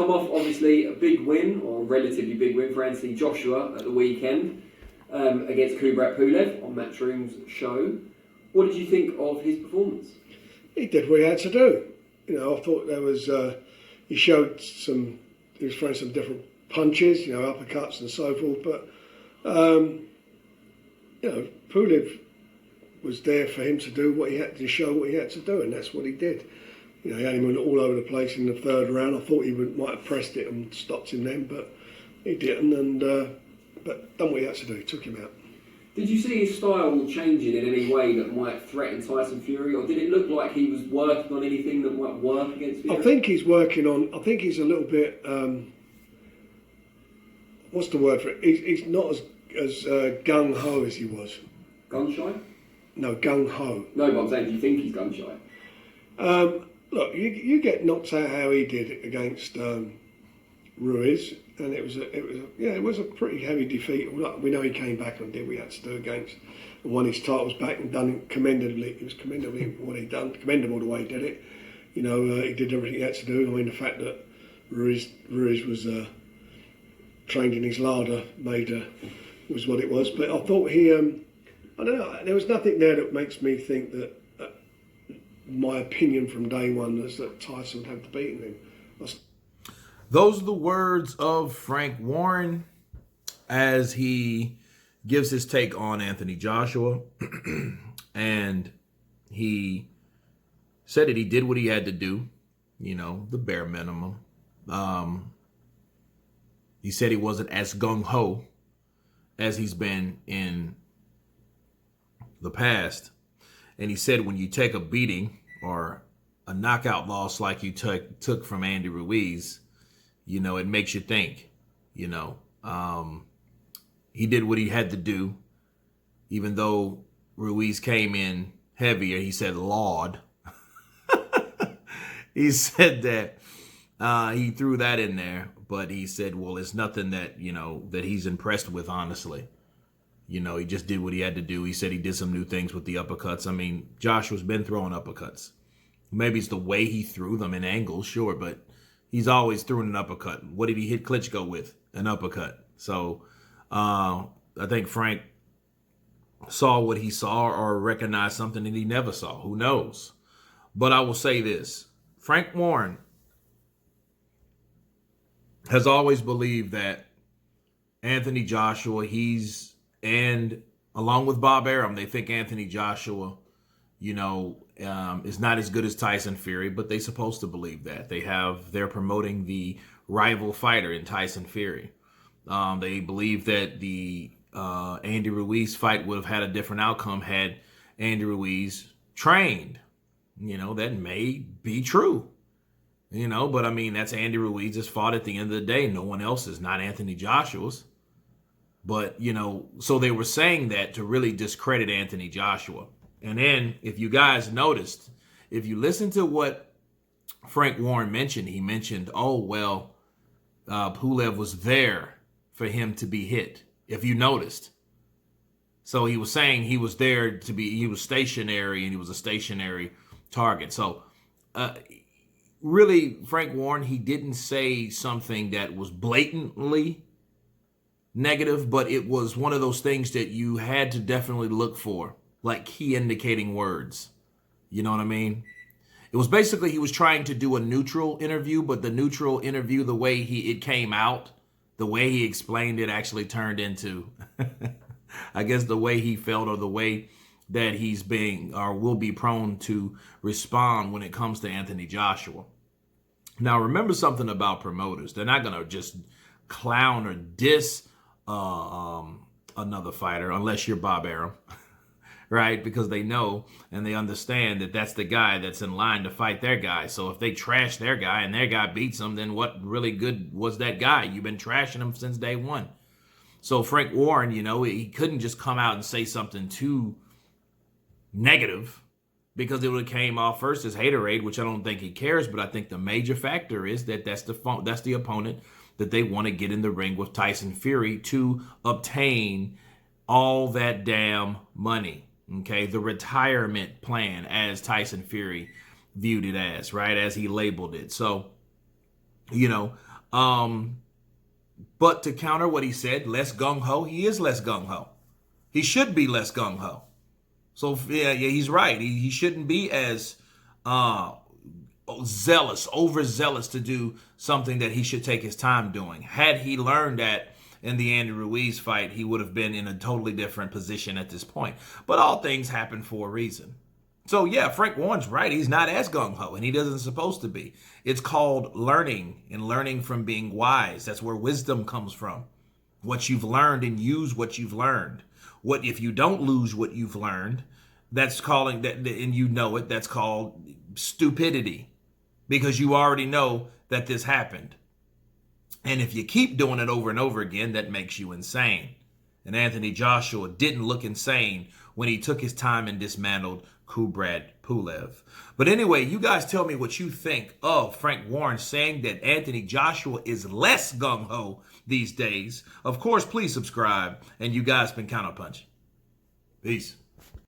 come off, obviously, a big win, or a relatively big win for Anthony Joshua at the weekend against Kubrat Pulev on Matchroom's show. What did you think of his performance? He did what he had to do. You know, I thought there was, he showed some, he was throwing some different punches, you know, uppercuts and so forth, but, you know, Pulev was there for him to do what he had to show what he had to do, and that's what he did. You know, he had him all over the place in the third round. I thought he might have pressed it and stopped him then, but he didn't, and but done what he had to do, took him out. Did you see his style changing in any way that might threaten Tyson Fury, or did it look like he was working on anything that might work against Fury? I think he's working on, I think he's a little bit, what's the word for it? He's not as gung-ho as he was. Gun-shy? No, gung-ho. No, but I'm saying, do you think he's gun-shy? Look, you get knocked out how he did against Ruiz, and it was a pretty heavy defeat. We know he came back and did what he had to do against, and won his titles back and done it commendably. It was commendably what he done, commendable the way he did it. You know, he did everything he had to do. I mean, the fact that Ruiz was trained in his larder was what it was. But I thought he, I don't know, there was nothing there that makes me think that. My opinion from day one was that Tyson had to beat him. Those are the words of Frank Warren as he gives his take on Anthony Joshua. And he said that he did what he had to do, you know, the bare minimum. He said he wasn't as gung-ho as he's been in the past. And he said when you take a beating or a knockout loss like you took from Andy Ruiz, you know, it makes you think, you know. He did what he had to do, even though Ruiz came in heavier. He said, Lord. He said that he threw that in there, but he said, well, it's nothing that, you know, that he's impressed with, honestly. You know, he just did what he had to do. He said he did some new things with the uppercuts. I mean, Joshua's been throwing uppercuts. Maybe it's the way he threw them in angles, sure, but he's always throwing an uppercut. What did he hit Klitschko with? An uppercut. So I think Frank saw what he saw or recognized something that he never saw. Who knows? But I will say this. Frank Warren has always believed that Anthony Joshua, and along with Bob Arum, they think Anthony Joshua, you know, is not as good as Tyson Fury, but they're supposed to believe that. They're promoting the rival fighter in Tyson Fury. They believe that the Andy Ruiz fight would have had a different outcome had Andy Ruiz trained. You know, that may be true. You know, but I mean, that's Andy Ruiz's fault at the end of the day. No one else's, not Anthony Joshua's. But, you know, so they were saying that to really discredit Anthony Joshua. And then, if you guys noticed, if you listen to what Frank Warren mentioned, he mentioned, oh, well, Pulev was there for him to be hit, if you noticed. So he was saying he was there to be, he was stationary and he was a stationary target. So really, Frank Warren, he didn't say something that was blatantly negative, but it was one of those things that you had to definitely look for, like key indicating words. You know what I mean? It was basically he was trying to do a neutral interview, but the neutral interview, the way it came out, the way he explained it actually turned into, I guess, the way he felt or the way that he's being or will be prone to respond when it comes to Anthony Joshua. Now, remember something about promoters. They're not going to just clown or diss another fighter unless you're Bob Arum, right? Because they know and they understand that that's the guy that's in line to fight their guy. So if they trash their guy and their guy beats them, then what really good was that guy? You've been trashing him since day one. So Frank Warren, you know, he couldn't just come out and say something too negative because it would have came off first as haterade, which I don't think he cares. But I think the major factor is that that's the opponent that they want to get in the ring with Tyson Fury to obtain all that damn money. Okay, the retirement plan, as Tyson Fury viewed it as, right, as he labeled it. So, you know, But to counter what he said, less gung-ho, he is less gung-ho. He should be less gung-ho. So, yeah, he's right. He shouldn't be as zealous, overzealous to do something that he should take his time doing. Had he learned that in the Andy Ruiz fight, he would have been in a totally different position at this point. But all things happen for a reason. So, yeah, Frank Warren's right. He's not as gung-ho, and he doesn't supposed to be. It's called learning, and learning from being wise. That's where wisdom comes from. What you've learned, and use what you've learned. What if you don't lose what you've learned, that's calling that, and you know it, that's called stupidity, because you already know that this happened. And if you keep doing it over and over again, that makes you insane. And Anthony Joshua didn't look insane when he took his time and dismantled Kubrat Pulev. But anyway, you guys tell me what you think of Frank Warren saying that Anthony Joshua is less gung-ho these days. Of course, please subscribe. And you guys been Counterpunch. Peace.